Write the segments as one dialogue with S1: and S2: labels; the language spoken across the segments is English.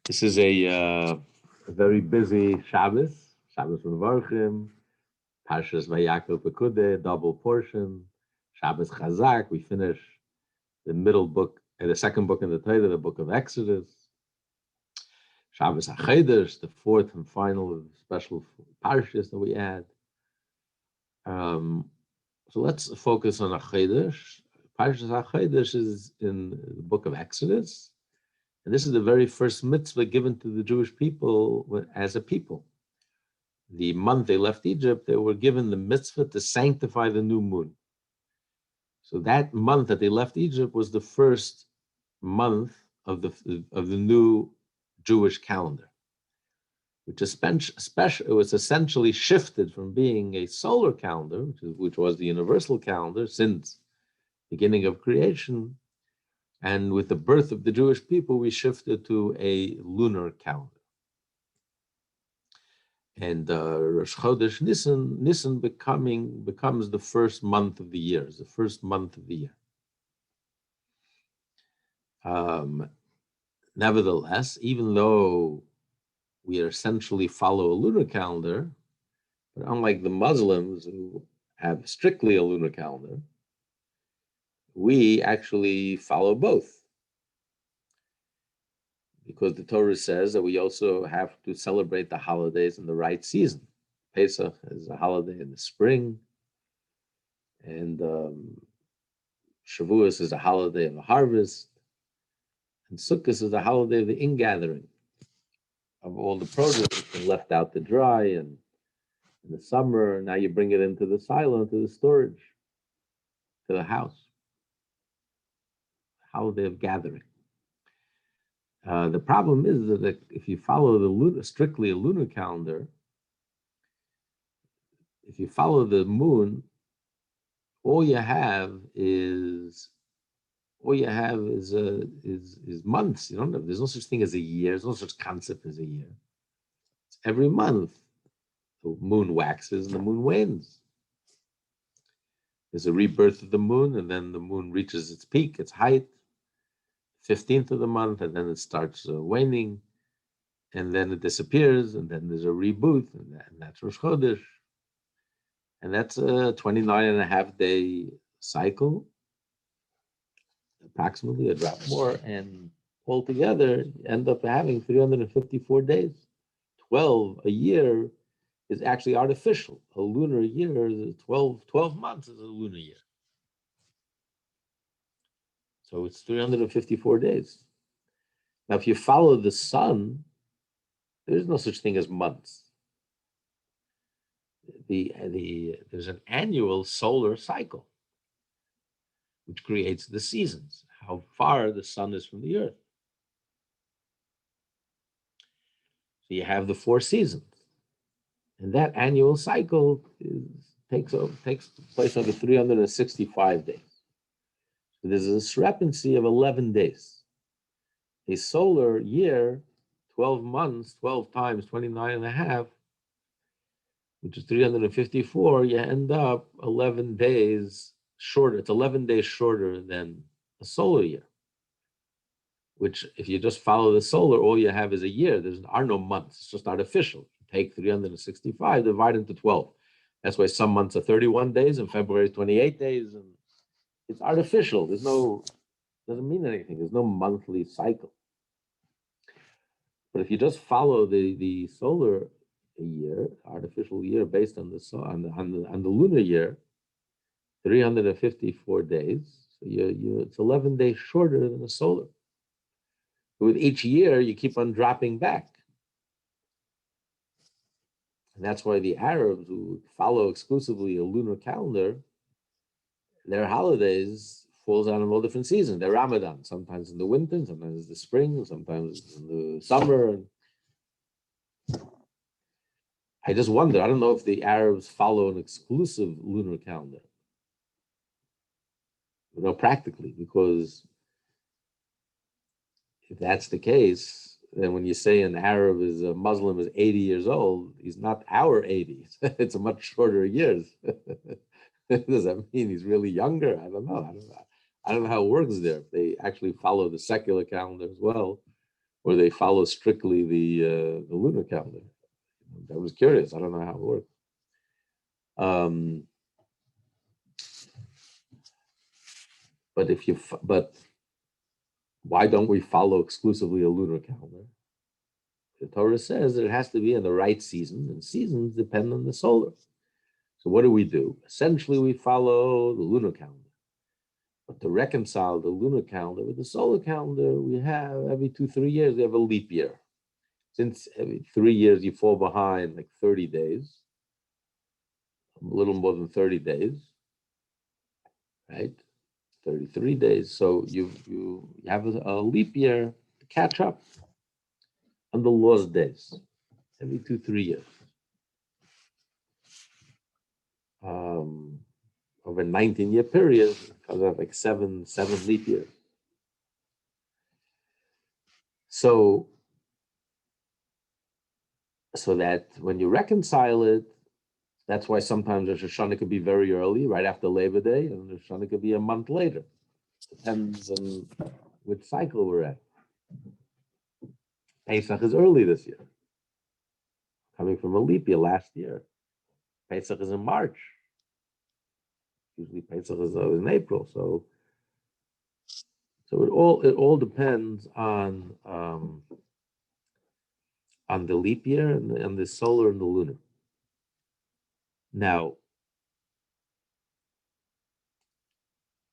S1: This is a very busy Shabbos from Vayakhel, Parsha's Vayakhel Pekudei, double portion, Shabbos Chazak. We finish the middle book, the second book in the Torah, the book of Exodus. Shabbos HaChedesh, the fourth and final of the special Parshas that we add. So let's focus on HaChedesh. Parshas HaChedesh is in the book of Exodus. And this is the very first mitzvah given to the Jewish people as a people. The month they left Egypt, they were given the mitzvah to sanctify the new moon. So that month that they left Egypt was the first month of the new Jewish calendar, which it was essentially shifted from being a solar calendar, which was the universal calendar since the beginning of creation. And with the birth of the Jewish people, we shifted to a lunar calendar. And Rosh Chodesh Nisan becomes the first month of the year. It's the first month of the year. Nevertheless, even though we essentially follow a lunar calendar, but unlike the Muslims who have strictly a lunar calendar, we actually follow both, because the Torah says that we also have to celebrate the holidays in the right season. Pesach is a holiday in the spring, and Shavuos is a holiday of the harvest, and Sukkot is a holiday of the ingathering of all the produce that's been left out to dry, and in the summer, now you bring it into the silo, into the storage, to the house. Holiday of gathering. The problem is that if you follow strictly a lunar calendar, if you follow the moon, all you have is months. You don't know. There's no such thing as a year. There's no such concept as a year. It's every month the moon waxes and the moon wanes. There's a rebirth of the moon, and then the moon reaches its peak, its height, 15th of the month, and then it starts waning, and then it disappears, and then there's a reboot, and that's Rosh Chodesh. And that's a 29 and a half day cycle, approximately, a drop more, and altogether you end up having 354 days. 12 a year is actually artificial. A lunar year is 12 months is a lunar year. So it's 354 days. Now, if you follow the sun, there is no such thing as months. There's an annual solar cycle, which creates the seasons, how far the sun is from the earth. So you have the 4 seasons. And that annual cycle takes place over 365 days. So there's a discrepancy of 11 days. A solar year, 12 months, 12 times 29 and a half, which is 354, you end up 11 days shorter. It's 11 days shorter than a solar year, which if you just follow the solar, all you have is a year. There are no months. It's just artificial. You take 365, divide into 12. That's why some months are 31 days and February 28 days. And it's artificial. Doesn't mean anything. There's no monthly cycle. But if you just follow the solar year, artificial year based on the lunar year, 354 days. So it's 11 days shorter than the solar. With each year, you keep on dropping back. And that's why the Arabs who follow exclusively a lunar calendar, their holidays falls out of all different seasons. Their Ramadan, sometimes in the winter, sometimes in the spring, sometimes in the summer. I just wonder, I don't know if the Arabs follow an exclusive lunar calendar. Practically, because if that's the case, then when you say an Arab is a Muslim is 80 years old, he's not our 80. It's a much shorter years. Does that mean he's really younger? I don't know. I don't know how it works there. If they actually follow the secular calendar as well, or they follow strictly the lunar calendar. I was curious. I don't know how it works. But why don't we follow exclusively a lunar calendar? The Torah says that it has to be in the right season, and seasons depend on the solar. So what do? Essentially, we follow the lunar calendar. But to reconcile the lunar calendar with the solar calendar, we have every 2-3 years, we have a leap year. Since every 3 years you fall behind like 30 days, a little more than 30 days, right? 33 days. So you have a leap year to catch up on the lost days every 2-3 years. Over a 19-year period, because of like seven leap years. So that when you reconcile it, that's why sometimes Rosh Hashanah could be very early, right after Labor Day, and Rosh Hashanah could be a month later. Depends on which cycle we're at. Pesach is early this year, coming from a leap year last year. Pesach is in March. Usually Pesach is in April. So it all depends on the leap year and the solar and the lunar. Now,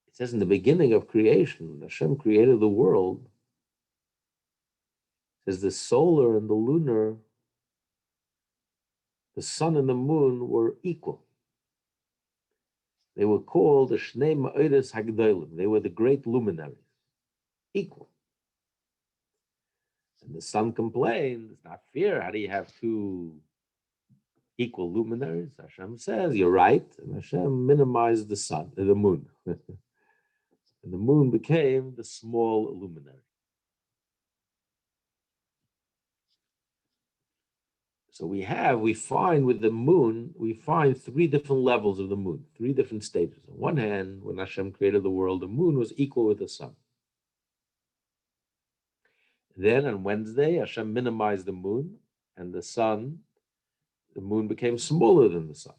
S1: it says in the beginning of creation, Hashem created the world. It says the solar and the lunar, the sun and the moon were equal. They were called the Shnei Ma'odes Hagdolim. They were the great luminaries, equal. And the sun complained, it's not fair. How do you have two equal luminaries? Hashem says, you're right. And Hashem minimized the moon. And the moon became the small luminary. So we find with the moon, we find 3 different levels of the moon, 3 different stages. On one hand, when Hashem created the world, the moon was equal with the sun. Then on Wednesday, Hashem minimized the moon, and the moon became smaller than the sun.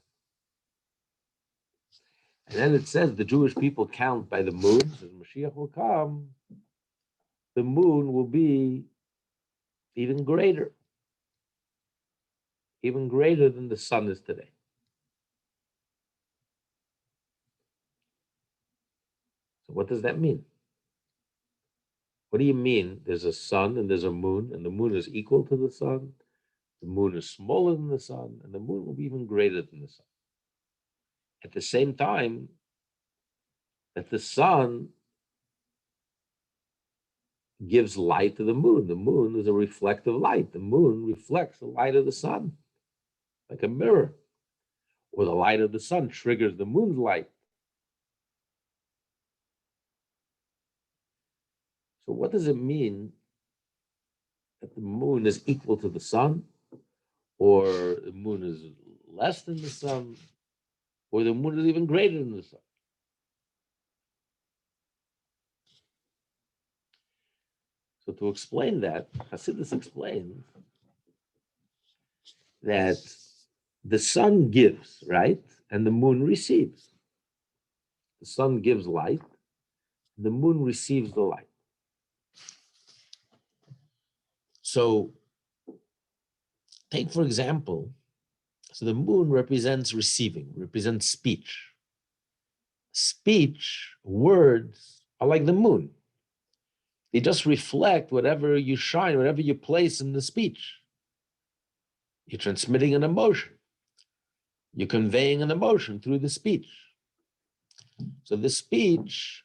S1: And then it says the Jewish people count by the moon. As Mashiach will come, the moon will be even greater than the sun is today. So what does that mean? What do you mean there's a sun and there's a moon, and the moon is equal to the sun, the moon is smaller than the sun, and the moon will be even greater than the sun? At the same time, that the sun gives light to the moon. The moon is a reflective light. The moon reflects the light of the sun like a mirror, or the light of the sun triggers the moon's light. So what does it mean that the moon is equal to the sun, or the moon is less than the sun, or the moon is even greater than the sun? So to explain that, Hasidus explains that the sun gives, right? And the moon receives. The sun gives light, the moon receives the light. So take, for example, so the moon represents receiving, represents speech. Speech, words are like the moon. They just reflect whatever you shine, whatever you place in the speech. You're transmitting an emotion. You're conveying an emotion through the speech. So the speech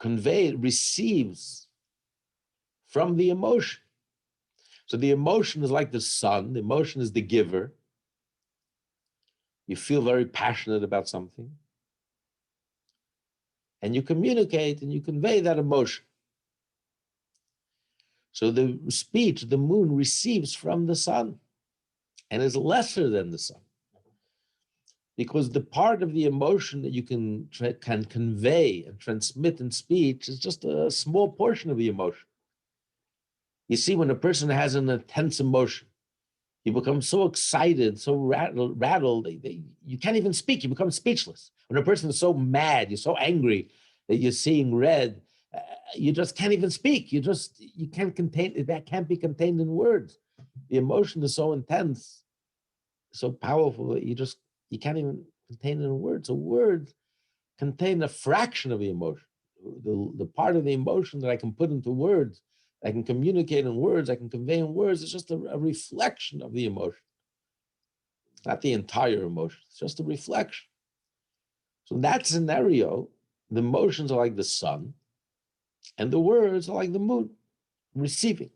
S1: receives from the emotion. So the emotion is like the sun. The emotion is the giver. You feel very passionate about something. And you communicate and you convey that emotion. So the speech, the moon receives from the sun and is lesser than the sun. Because the part of the emotion that you can convey and transmit in speech is just a small portion of the emotion. You see, when a person has an intense emotion, you become so excited, so rattled, you can't even speak. You become speechless. When a person is so mad, you're so angry that you're seeing red, you just can't even speak. You can't contain it. That can't be contained in words. The emotion is so intense, so powerful that you can't even contain it in words. So words contain a fraction of the emotion. The part of the emotion that I can put into words, I can communicate in words, I can convey in words, is just a reflection of the emotion. It's not the entire emotion, it's just a reflection. So in that scenario, the emotions are like the sun, and the words are like the moon, receiving.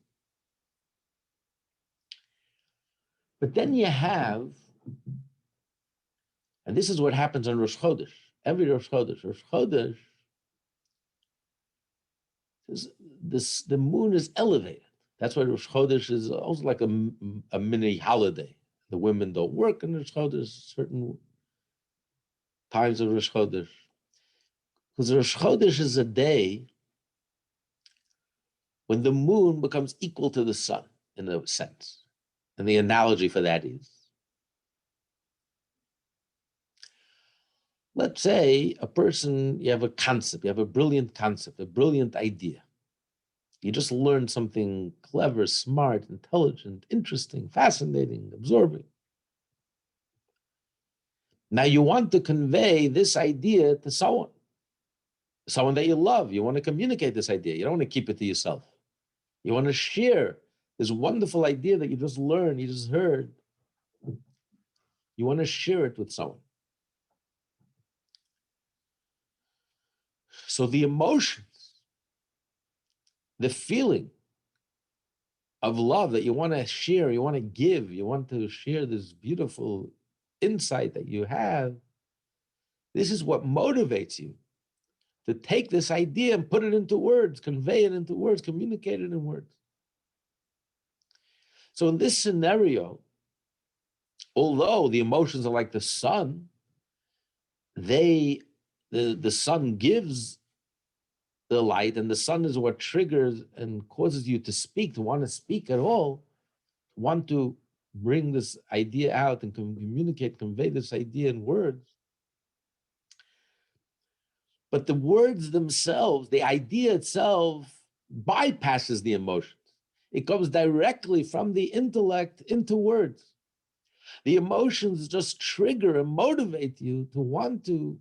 S1: But then you have, and this is what happens on Rosh Chodesh, every Rosh Chodesh. Rosh Chodesh, the moon is elevated. That's why Rosh Chodesh is also like a mini holiday. The women don't work in Rosh Chodesh, certain times of Rosh Chodesh. Because Rosh Chodesh is a day when the moon becomes equal to the sun, in a sense. And the analogy for that is, let's say a person, you have a concept, you have a brilliant concept, a brilliant idea. You just learned something clever, smart, intelligent, interesting, fascinating, absorbing. Now you want to convey this idea to someone that you love. You want to communicate this idea. You don't want to keep it to yourself. You want to share this wonderful idea that you just learned, you just heard. You want to share it with someone. So the emotions, the feeling of love that you want to share, you want to give, you want to share this beautiful insight that you have, this is what motivates you to take this idea and put it into words, convey it into words, communicate it in words. So in this scenario, although the emotions are like the sun, the sun gives the light, and the sun is what triggers and causes you to speak, to want to speak at all, want to bring this idea out and communicate, convey this idea in words. But the words themselves, the idea itself, bypasses the emotions. It comes directly from the intellect into words. The emotions just trigger and motivate you to want to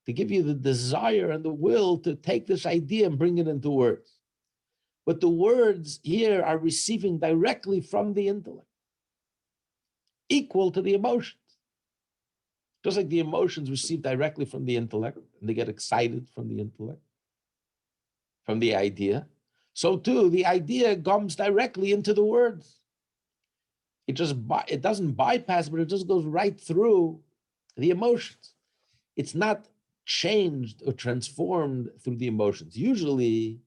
S1: give you the desire and the will to take this idea and bring it into words. But the words here are receiving directly from the intellect, equal to the emotions. Just like the emotions receive directly from the intellect, and they get excited from the intellect, from the idea, so too the idea comes directly into the words. It doesn't bypass, but it just goes right through the emotions. It's not changed or transformed through the emotions. Usually,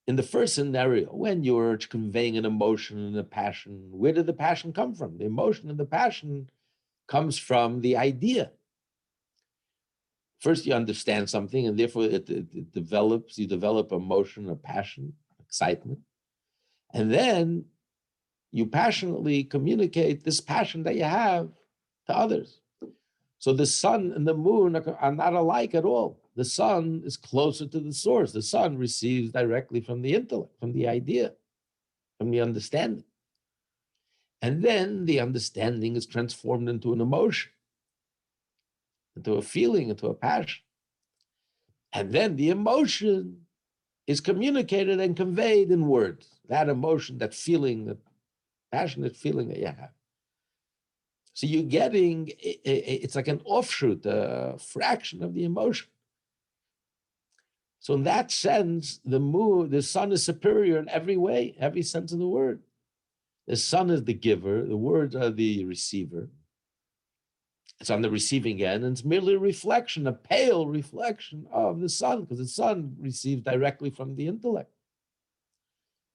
S1: in the first scenario, when you're conveying an emotion and a passion, where did the passion come from? The emotion and the passion comes from the idea. First, you understand something, and therefore it develops. You develop emotion, a passion, excitement, and then you passionately communicate this passion that you have to others. So the sun and the moon are not alike at all. The sun is closer to the source. The sun receives directly from the intellect, from the idea, from the understanding. And then the understanding is transformed into an emotion, into a feeling, into a passion. And then the emotion is communicated and conveyed in words. That emotion, that feeling, that passionate feeling that you have. So you're getting, it's like an offshoot, a fraction of the emotion. So in that sense, the sun is superior in every way, every sense of the word. The sun is the giver, the words are the receiver. It's on the receiving end, and it's merely a reflection, a pale reflection of the sun, because the sun receives directly from the intellect.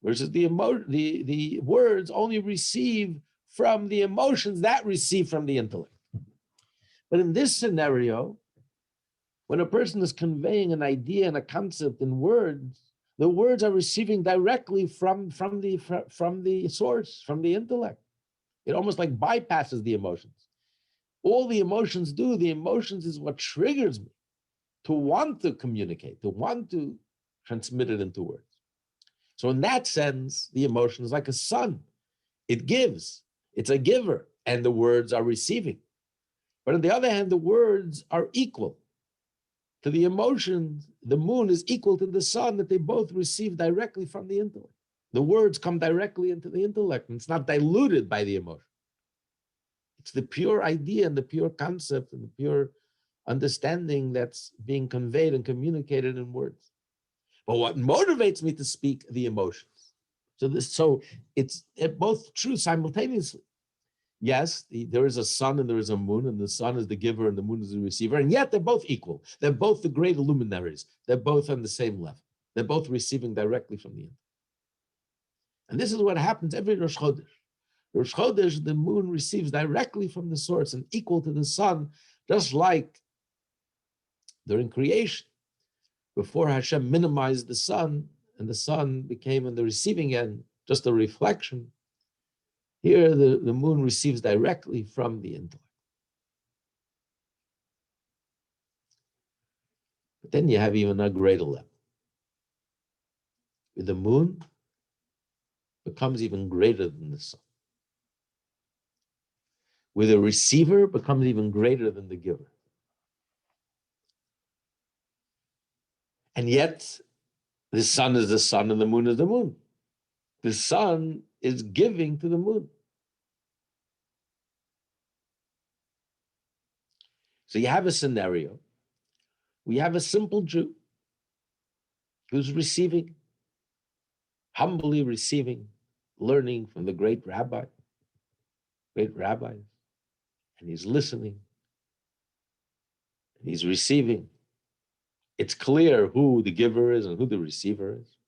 S1: Versus the words only receive from the emotions that receive from the intellect. But in this scenario, when a person is conveying an idea and a concept in words, The words are receiving directly from the source, from the intellect. It almost like bypasses the emotions. All the emotions do, the emotions is what triggers me to want to communicate, to want to transmit it into words. So in that sense, the emotion is like a sun. It gives, it's a giver, and the words are receiving. But on the other hand, the words are equal to the emotion. The moon is equal to the sun, that they both receive directly from the intellect. The words come directly into the intellect, and it's not diluted by the emotion. It's the pure idea and the pure concept and the pure understanding that's being conveyed and communicated in words. But what motivates me to speak? The emotions. So it's both true simultaneously. Yes, there is a sun and there is a moon, and the sun is the giver and the moon is the receiver, and yet they're both equal. They're both the great luminaries. They're both on the same level. They're both receiving directly from the intellect. And this is what happens every Rosh Chodesh. Rosh Chodesh, the moon receives directly from the source and equal to the sun, just like during creation. Before Hashem minimized the sun, and the sun became on the receiving end just a reflection, here the moon receives directly from the intellect. But then you have even a greater level. With the moon becomes even greater than the sun. Where the receiver becomes even greater than the giver. And yet, the sun is the sun and the moon is the moon. The sun is giving to the moon. So you have a scenario. We have a simple Jew who's receiving, humbly receiving, learning from the great rabbis, and he's listening, and he's receiving. It's clear who the giver is and who the receiver is.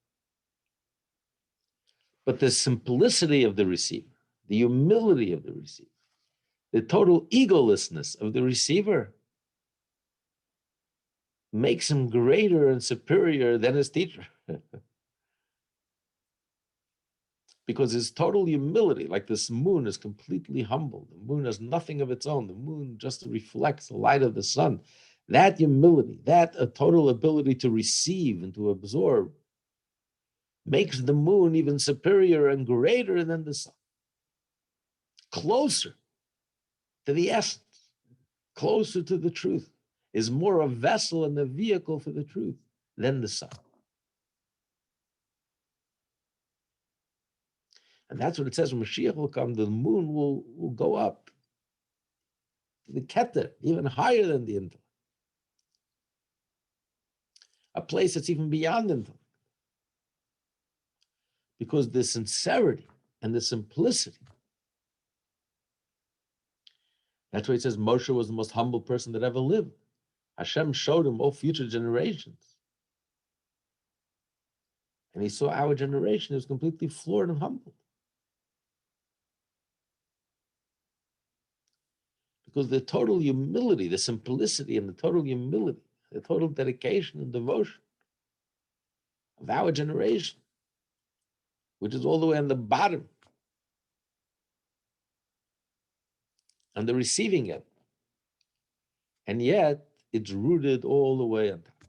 S1: But the simplicity of the receiver, the humility of the receiver, the total egolessness of the receiver makes him greater and superior than his teacher. Because his total humility, like this moon, is completely humble. The moon has nothing of its own. The moon just reflects the light of the sun. That humility, that a total ability to receive and to absorb, makes the moon even superior and greater than the sun. Closer to the essence, closer to the truth, is more a vessel and a vehicle for the truth than the sun. And that's what it says when Mashiach will come, the moon will go up to the Keter, even higher than the intellect. A place that's even beyond intellect. Because the sincerity and the simplicity, that's why it says Moshe was the most humble person that ever lived. Hashem showed him all future generations. And he saw our generation, he was completely floored and humbled. Because the total humility, the simplicity and the total humility, the total dedication and devotion of our generation, which is all the way on the bottom, on the receiving end. And yet, it's rooted all the way on top.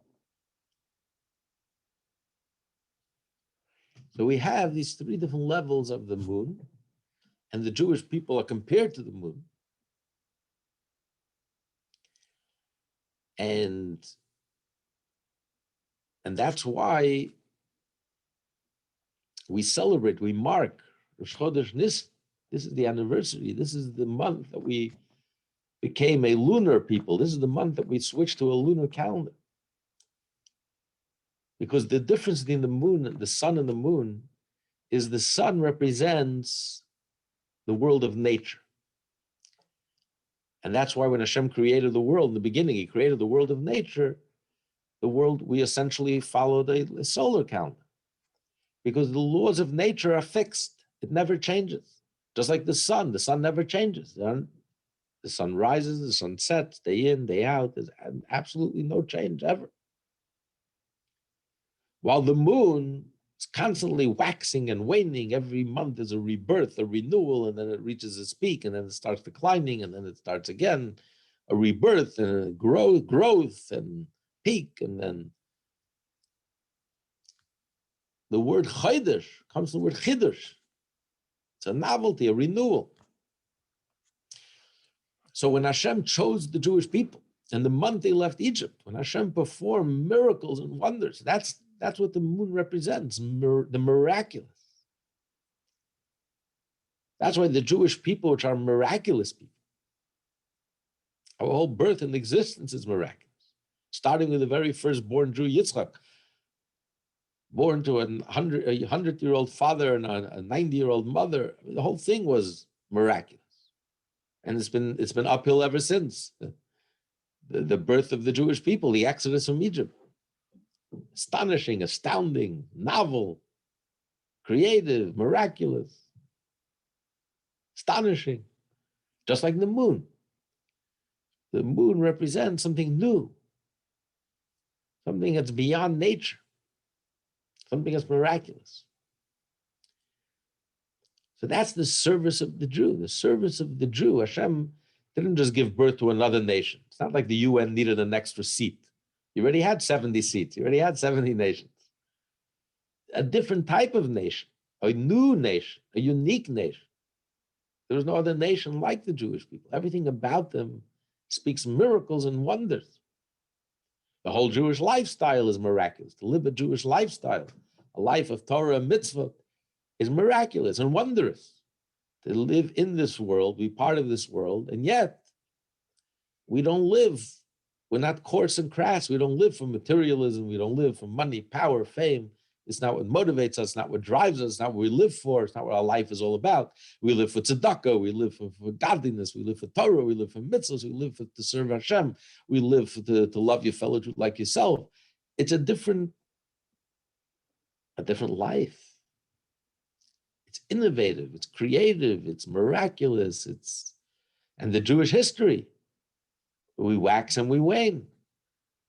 S1: So we have these three different levels of the moon, and the Jewish people are compared to the moon. And that's why we celebrate, we mark Rosh Chodesh Nisan. This is the anniversary. This is the month that we became a lunar people. This is the month that we switched to a lunar calendar. Because the difference between the moon, the sun and the moon, is the sun represents the world of nature. And that's why when Hashem created the world in the beginning, he created the world of nature, the world, we essentially followed a solar calendar. Because the laws of nature are fixed. It never changes. Just like the sun never changes. The sun rises, the sun sets, day in, day out. There's absolutely no change ever. While the moon is constantly waxing and waning. Every month is a rebirth, a renewal, and then it reaches its peak, and then it starts declining, and then it starts again, a rebirth and a growth and peak, and then the word chaydesh comes from the word chidush. It's a novelty, a renewal. So when Hashem chose the Jewish people, and the month they left Egypt, when Hashem performed miracles and wonders, that's what the moon represents, the miraculous. That's why the Jewish people, which are miraculous people, our whole birth and existence is miraculous. Starting with the very first born Jew, Yitzchak, born to a 100-year-old father and a 90-year-old mother. The whole thing was miraculous. And it's been uphill ever since. The birth of the Jewish people, the exodus from Egypt. Astonishing, astounding, novel, creative, miraculous, astonishing. Just like the moon. The moon represents something new, something that's beyond nature, something that's miraculous. So that's the service of the Jew. The service of the Jew. Hashem didn't just give birth to another nation. It's not like the UN needed an extra seat. You already had 70 seats. You already had 70 nations. A different type of nation, a new nation, a unique nation. There was no other nation like the Jewish people. Everything about them speaks miracles and wonders. The whole Jewish lifestyle is miraculous. To live a Jewish lifestyle, a life of Torah and mitzvah, is miraculous and wondrous. To live in this world, be part of this world, and yet we don't live, we're not coarse and crass. We don't live for materialism. We don't live for money, power, fame. It's not what motivates us, not what drives us, not what we live for. It's not what our life is all about. We live for tzedakah. We live for godliness. We live for Torah. We live for mitzvahs. We live to serve Hashem. We live to love your fellow Jew like yourself. It's a different life. It's innovative. It's creative. It's miraculous. And the Jewish history. We wax and we wane.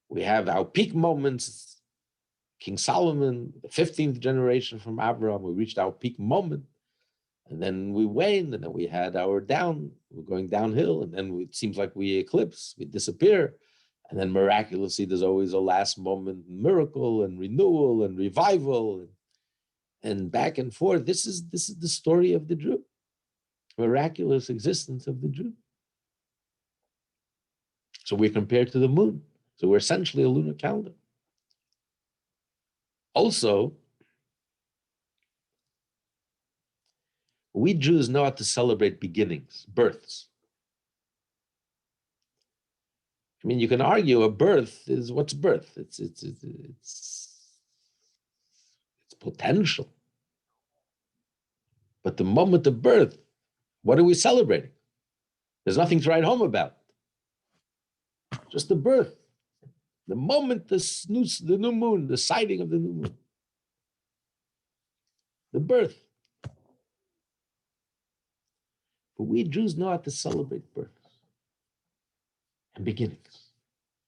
S1: We have our peak moments. King Solomon, the 15th generation from Abraham, we reached our peak moment, and then we waned, and then we had our we're going downhill, and then it seems like we eclipse, we disappear, and then miraculously there's always a last moment miracle and renewal and revival, and back and forth. This is the story of the Jew, miraculous existence of the Jew. So we're compared to the moon. So we're essentially a lunar calendar. Also, we Jews know how to celebrate beginnings, births. I mean, you can argue a birth is what's birth? It's potential. But the moment of birth, what are we celebrating? There's nothing to write home about. Just the birth. The moment the new moon, the sighting of the new moon. The birth. But we Jews know how to celebrate births and beginnings.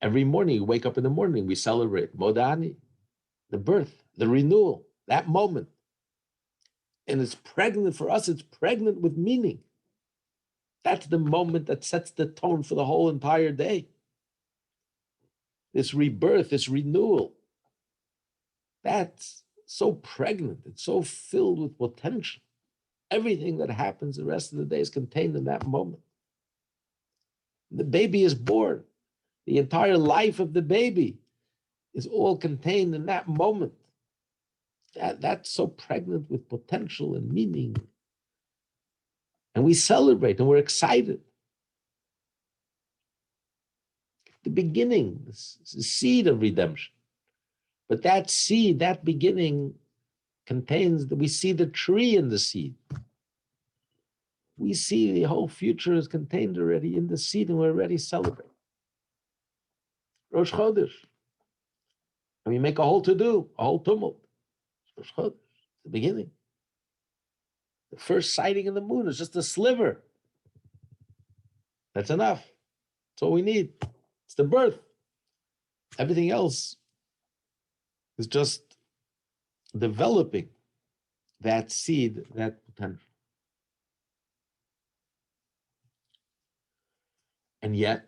S1: Every morning, we wake up in the morning, we celebrate Modani, the birth, the renewal, that moment. And it's pregnant for us, it's pregnant with meaning. That's the moment that sets the tone for the whole entire day. This rebirth, this renewal, that's so pregnant. It's so filled with potential. Everything that happens the rest of the day is contained in that moment. The baby is born. The entire life of the baby is all contained in that moment. That's so pregnant with potential and meaning. And we celebrate and we're excited. The beginning, the seed of redemption. But that seed, that beginning contains, we see the tree in the seed. We see the whole future is contained already in the seed, and we're already celebrating. Rosh Chodesh. And we make a whole to-do, a whole tumult. Rosh Chodesh, the beginning. The first sighting of the moon is just a sliver. That's enough. That's all we need. It's the birth. Everything else is just developing that seed, that potential. And yet,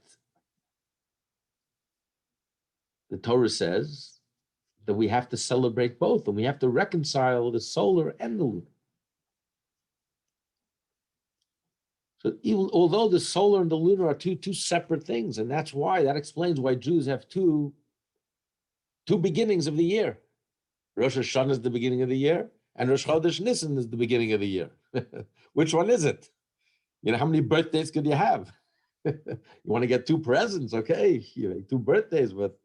S1: the Torah says that we have to celebrate both, and we have to reconcile the solar and the lunar. So even although the solar and the lunar are two separate things, and that explains why Jews have two beginnings of the year. Rosh Hashanah is the beginning of the year, and Rosh Chodesh Nisan is the beginning of the year. Which one is it? You know, how many birthdays could you have? You want to get two presents, okay? You know, two birthdays, but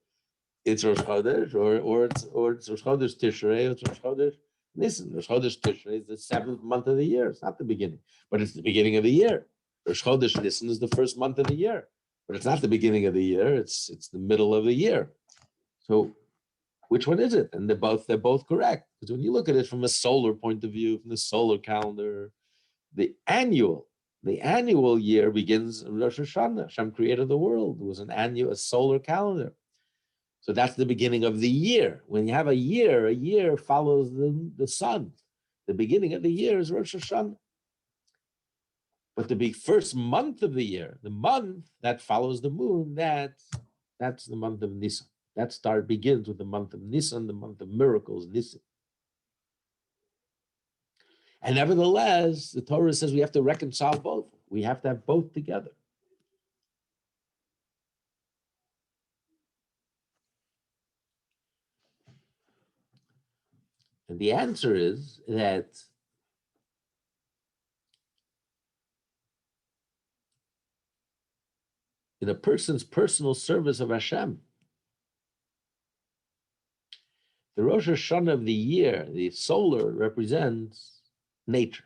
S1: it's Rosh Chodesh, or it's Rosh Chodesh Tishrei, or it's Rosh Chodesh Nisan. Rosh Chodesh Tishrei is the 7th month of the year. It's not the beginning, but it's the beginning of the year. Rosh Chodesh Nisan is the 1st month of the year, but it's not the beginning of the year. It's the middle of the year. So, which one is it? And they're both correct, because when you look at it from a solar point of view, from the solar calendar, the annual year begins in Rosh Hashanah. Hashem created the world. It was a solar calendar. So that's the beginning of the year. When you have a year follows the sun. The beginning of the year is Rosh Hashanah. But the first month of the year, the month that follows the moon, that's the month of Nisan. That begins with the month of Nisan, the month of miracles, Nisan. And nevertheless, the Torah says we have to reconcile both. We have to have both together. And the answer is that in a person's personal service of Hashem, the Rosh Hashanah of the year, the solar, represents nature.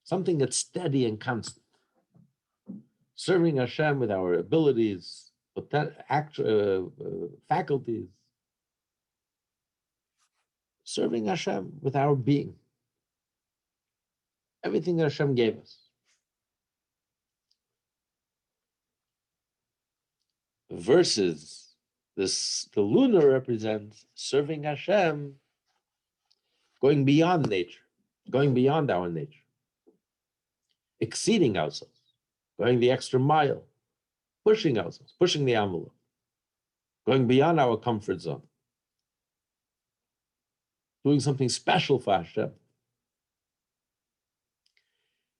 S1: Something that's steady and constant. Serving Hashem with our abilities, faculties. Serving Hashem with our being. Everything that Hashem gave us. Versus the lunar represents serving Hashem, going beyond nature, going beyond our nature, exceeding ourselves, going the extra mile, pushing ourselves, pushing the envelope, going beyond our comfort zone, doing something special for Hashem.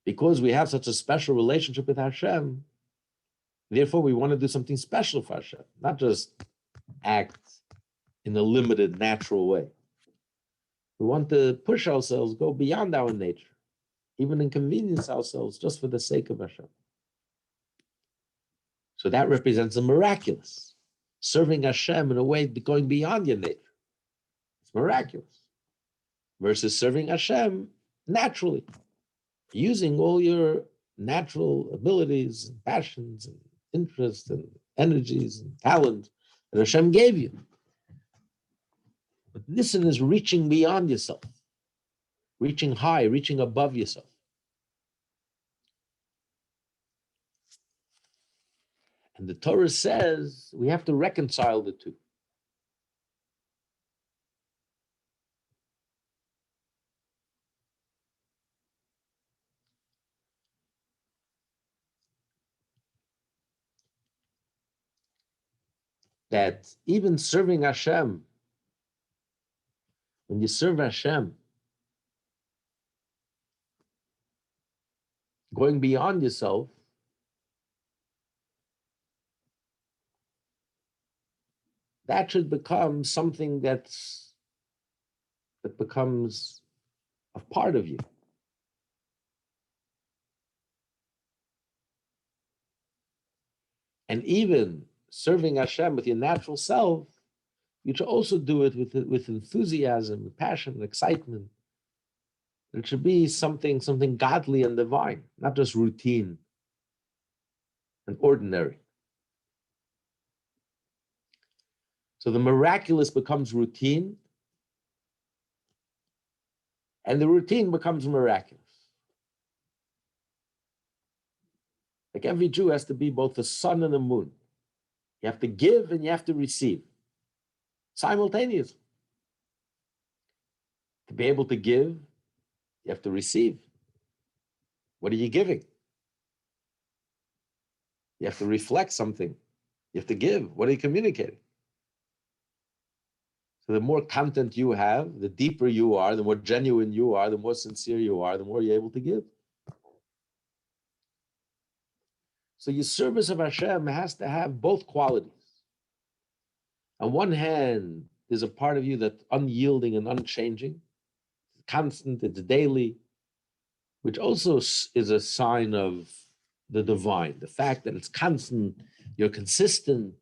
S1: Because we have such a special relationship with Hashem, therefore we want to do something special for Hashem, not just act in a limited, natural way. We want to push ourselves, go beyond our nature, even inconvenience ourselves just for the sake of Hashem. So that represents the miraculous, serving Hashem in a way going beyond your nature. It's miraculous. Versus serving Hashem naturally, using all your natural abilities and passions and interests and energies and talent that Hashem gave you. But Nisan is reaching beyond yourself, reaching high, reaching above yourself. And the Torah says we have to reconcile the two. That even serving Hashem, when you serve Hashem, going beyond yourself, that should become something that becomes a part of you. And even serving Hashem with your natural self, you should also do it with enthusiasm, passion, and excitement. It should be something godly and divine, not just routine and ordinary. So the miraculous becomes routine, and the routine becomes miraculous. Like every Jew has to be both the sun and the moon. You have to give and you have to receive simultaneously. To be able to give, you have to receive. What are you giving? You have to reflect something. You have to give. What are you communicating? So the more content you have, the deeper you are, the more genuine you are, the more sincere you are, the more you're able to give. So your service of Hashem has to have both qualities. On one hand, there's a part of you that's unyielding and unchanging, constant, it's daily, which also is a sign of the divine. The fact that it's constant, you're consistent,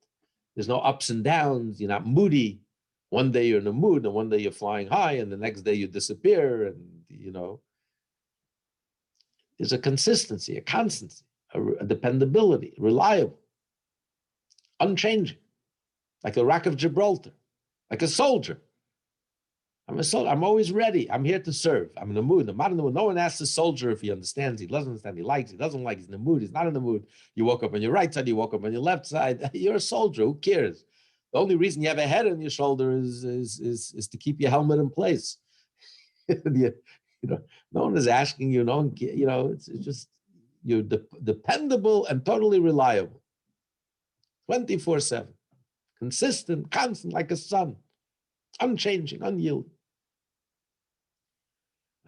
S1: there's no ups and downs, you're not moody. One day you're in a mood, and one day you're flying high, and the next day you disappear, and there's a consistency, a constancy, a dependability, reliable, unchanging, like the Rock of Gibraltar, like a soldier. I'm a soldier. I'm always ready. I'm here to serve. I'm in the mood. I'm not in the mood. No one asks a soldier if he understands, he doesn't understand, he likes, he doesn't like, he's in the mood, he's not in the mood. You woke up on your right side, you woke up on your left side. You're a soldier. Who cares? The only reason you have a head on your shoulder is to keep your helmet in place. No one is asking you. No one, it's just you're dependable and totally reliable, 24/7, consistent, constant, like a sun, unchanging, unyielding.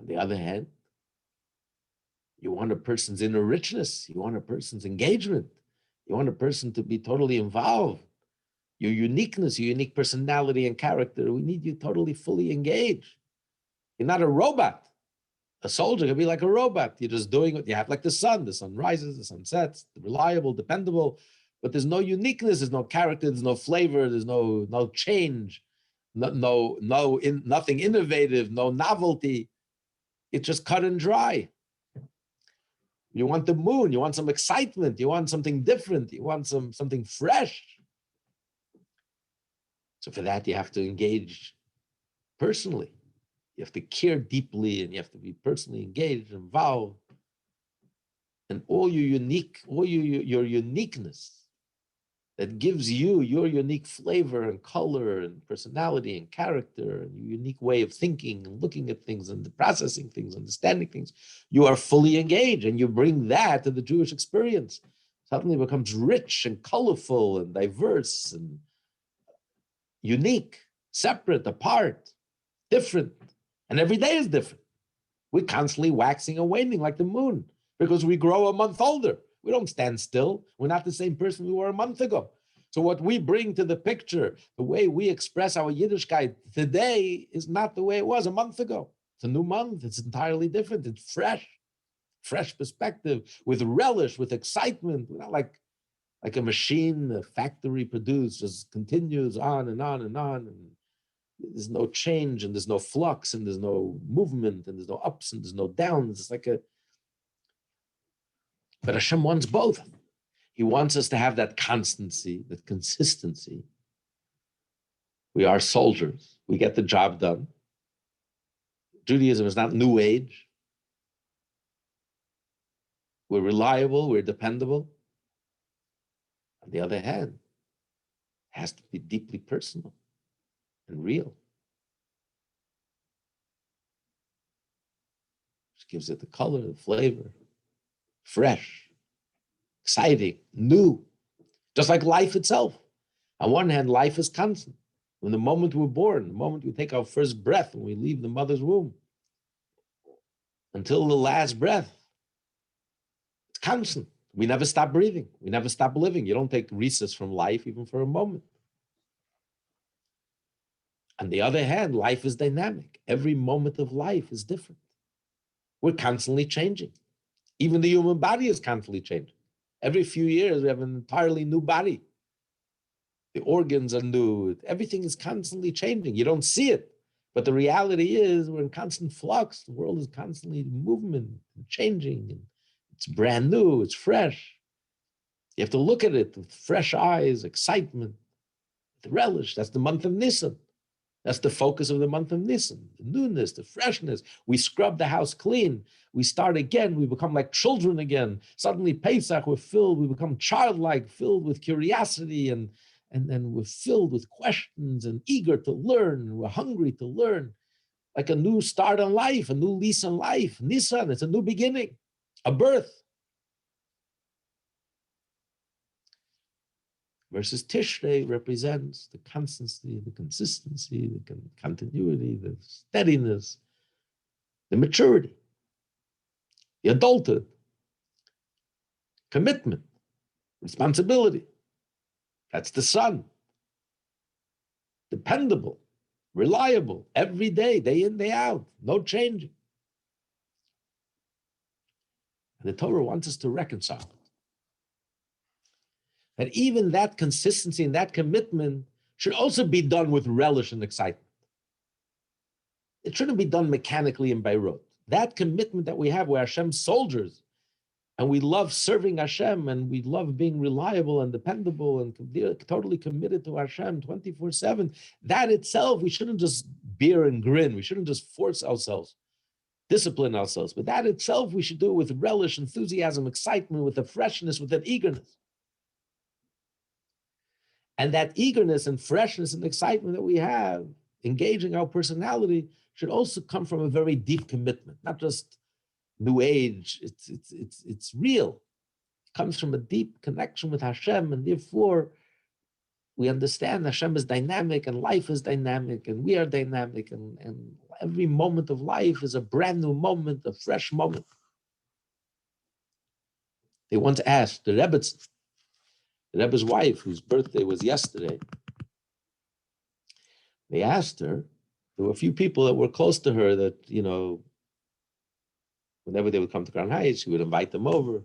S1: On the other hand, you want a person's inner richness. You want a person's engagement. You want a person to be totally involved. Your uniqueness, your unique personality and character. We need you totally, fully engaged. You're not a robot. A soldier can be like a robot. You're just doing what you have, like the sun. The sun rises, the sun sets, reliable, dependable. But there's no uniqueness, there's no character, there's no flavor, there's no change, nothing innovative, no novelty. It's just cut and dry. You want the moon, you want some excitement, you want something different, you want something fresh. So for that, you have to engage personally. You have to care deeply, and you have to be personally engaged, involved. And all your uniqueness that gives you your unique flavor and color and personality and character and your unique way of thinking and looking at things and processing things, understanding things, you are fully engaged, and you bring that to the Jewish experience. Suddenly it becomes rich and colorful and diverse and unique, separate, apart, different. And every day is different. We're constantly waxing and waning like the moon because we grow a month older. We don't stand still. We're not the same person we were a month ago. So what we bring to the picture, the way we express our Yiddishkeit today is not the way it was a month ago. It's a new month. It's entirely different. It's fresh perspective, with relish, with excitement. We're not like a machine, a factory produced, just continues on and on and on. And there's no change, and there's no flux, and there's no movement, and there's no ups, and there's no downs. It's like but Hashem wants both. He wants us to have that constancy, that consistency. We are soldiers. We get the job done. Judaism is not New Age. We're reliable, we're dependable. On the other hand, it has to be deeply personal and real. Which gives it the color, the flavor, fresh, exciting, new, just like life itself. On one hand, life is constant. From the moment we're born, the moment we take our first breath, when we leave the mother's womb, until the last breath, it's constant. We never stop breathing. We never stop living. You don't take recess from life even for a moment. On the other hand, life is dynamic. Every moment of life is different. We're constantly changing. Even the human body is constantly changing. Every few years, we have an entirely new body. The organs are new. Everything is constantly changing. You don't see it. But the reality is we're in constant flux. The world is constantly in movement and changing. And it's brand new. It's fresh. You have to look at it with fresh eyes, excitement, the relish. That's the month of Nisan. That's the focus of the month of Nisan, the newness, the freshness. We scrub the house clean. We start again. We become like children again. Suddenly Pesach, we become childlike, filled with curiosity, and we're filled with questions and eager to learn. And we're hungry to learn. like a new start on life, a new lease on life. Nisan, it's a new beginning, a birth. Versus Tishrei represents the constancy, the consistency, the continuity, the steadiness, the maturity, the adulthood, commitment, responsibility. That's the sun. Dependable, reliable, every day, day in, day out, no changing. And the Torah wants us to reconcile it. That even that consistency and that commitment should also be done with relish and excitement. It shouldn't be done mechanically and by rote. That commitment that we have, we're Hashem's soldiers, and we love serving Hashem, and we love being reliable and dependable and totally committed to Hashem 24/7. That itself, we shouldn't just bear and grin. We shouldn't just force ourselves, discipline ourselves. But that itself, we should do it with relish, enthusiasm, excitement, with a freshness, with an eagerness. And that eagerness and freshness and excitement that we have, engaging our personality, should also come from a very deep commitment, not just New Age. It's real. It comes from a deep connection with Hashem, and therefore we understand Hashem is dynamic, and life is dynamic, and we are dynamic, and every moment of life is a brand new moment, a fresh moment. They once asked the Rebbe's wife, whose birthday was yesterday, they asked her, there were a few people that were close to her that, whenever they would come to Crown Heights, she would invite them over.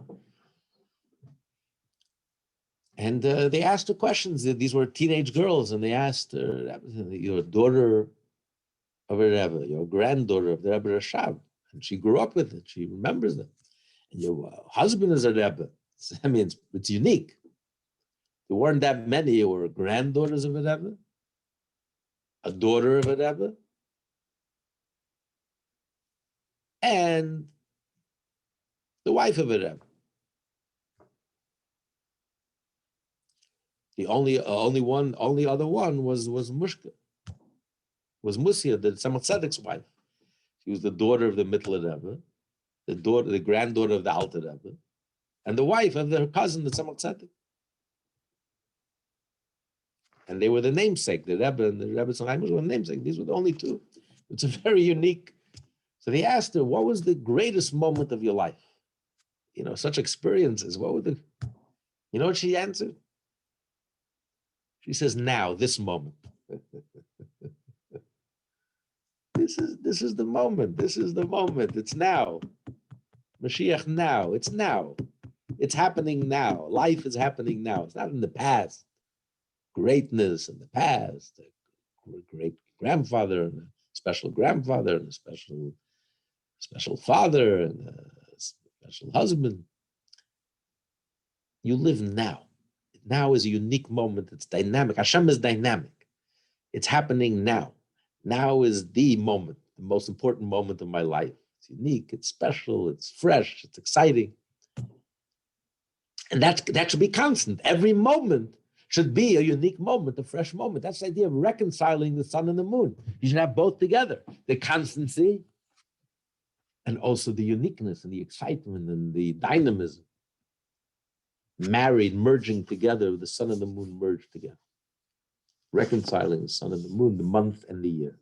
S1: And they asked her questions. These were teenage girls, and they asked her, you're a daughter of a Rebbe, you're a granddaughter of the Rebbe Rashab, and she grew up with it. She remembers them. And your husband is a Rebbe. I mean, it's unique. There weren't that many who were granddaughters of a Rebbe, a daughter of a Rebbe, and the wife of a Rebbe. The only other one was Mushka, was Musia, the Tzemach Tzedek's wife. She was the daughter of the Mittler Rebbe, the granddaughter of the Alter Rebbe, and the wife of her cousin, the Tzemach Tzedek. And they were the namesake. The Rebbe and the Rebbe Tzemach were the namesake. These were the only two. It's a very unique. So they asked her, what was the greatest moment of your life? Such experiences. What were the, you know what she answered? She says, now, this moment. This is the moment. This is the moment. It's now. Mashiach now. It's now. It's happening now. Life is happening now. It's not in the past. Greatness in the past. A great grandfather and a special grandfather and a special father and a special husband. You live now. Now is a unique moment. It's dynamic. Hashem is dynamic. It's happening now. Now is the moment, the most important moment of my life. It's unique, it's special, it's fresh, it's exciting. And that should be constant. Every moment should be a unique moment, a fresh moment. That's the idea of reconciling the sun and the moon. You should have both together, the constancy and also the uniqueness and the excitement and the dynamism. Married, merging together, the sun and the moon merge together. Reconciling the sun and the moon, the month and the year.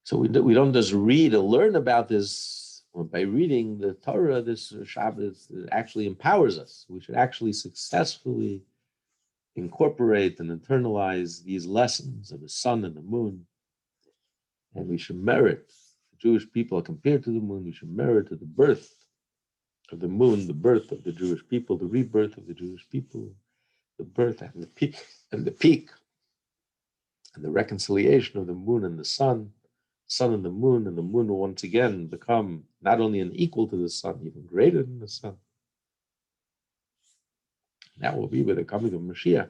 S1: So we don't just read and learn about this. By reading the Torah, this Shabbat actually empowers us. We should actually successfully incorporate and internalize these lessons of the sun and the moon. And we should merit, the Jewish people are compared to the moon, we should merit to the birth of the moon, the birth of the Jewish people, the rebirth of the Jewish people, the birth and the peak, and the reconciliation of the moon and the sun and the moon will once again become not only an equal to the sun, even greater than the sun. That will be with the coming of Mashiach.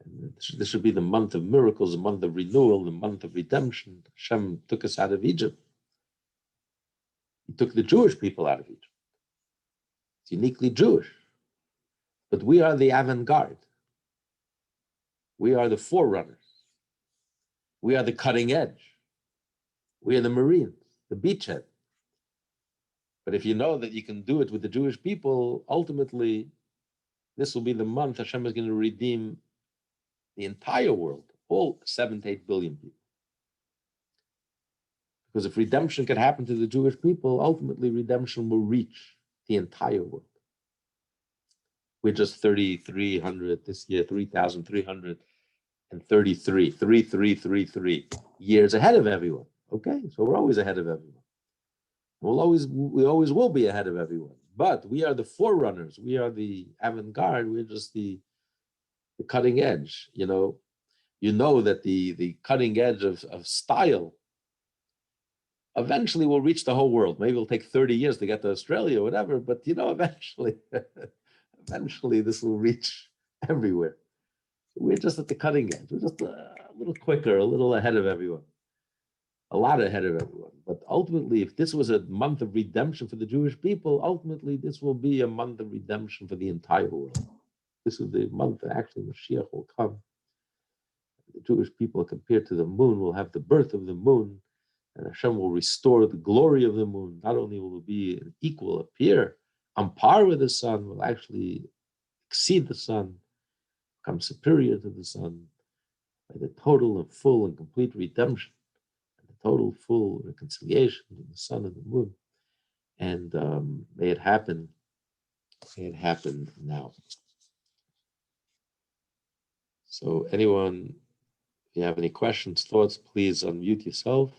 S1: And this should be the month of miracles, the month of renewal, the month of redemption. Hashem took us out of Egypt. He took the Jewish people out of Egypt. It's uniquely Jewish. But we are the avant-garde. We are the forerunners. We are the cutting edge. We are the Marines, the beachhead. But if you know that you can do it with the Jewish people, ultimately, this will be the month Hashem is going to redeem the entire world, all 7 to 8 billion people. Because if redemption can happen to the Jewish people, ultimately redemption will reach the entire world. We're just 3,300 this year, 3,333 years ahead of everyone. Okay, so we're always ahead of everyone. We always will be ahead of everyone. But we are the forerunners. We are the avant-garde. We're just the cutting edge. You know that the cutting edge of style eventually will reach the whole world. Maybe it'll take 30 years to get to Australia or whatever, but eventually this will reach everywhere. We're just at the cutting edge. We're just a little quicker, a little ahead of everyone. A lot ahead of everyone. But ultimately, if this was a month of redemption for the Jewish people, ultimately this will be a month of redemption for the entire world. This is the month that actually Mashiach will come. The Jewish people, compared to the moon, will have the birth of the moon, and Hashem will restore the glory of the moon. Not only will it be an equal, appear on par with the sun, will actually exceed the sun, become superior to the sun by the total and full and complete redemption, and the total full reconciliation of the sun and the moon. And may it happen now. So anyone, if you have any questions, thoughts, please unmute yourself.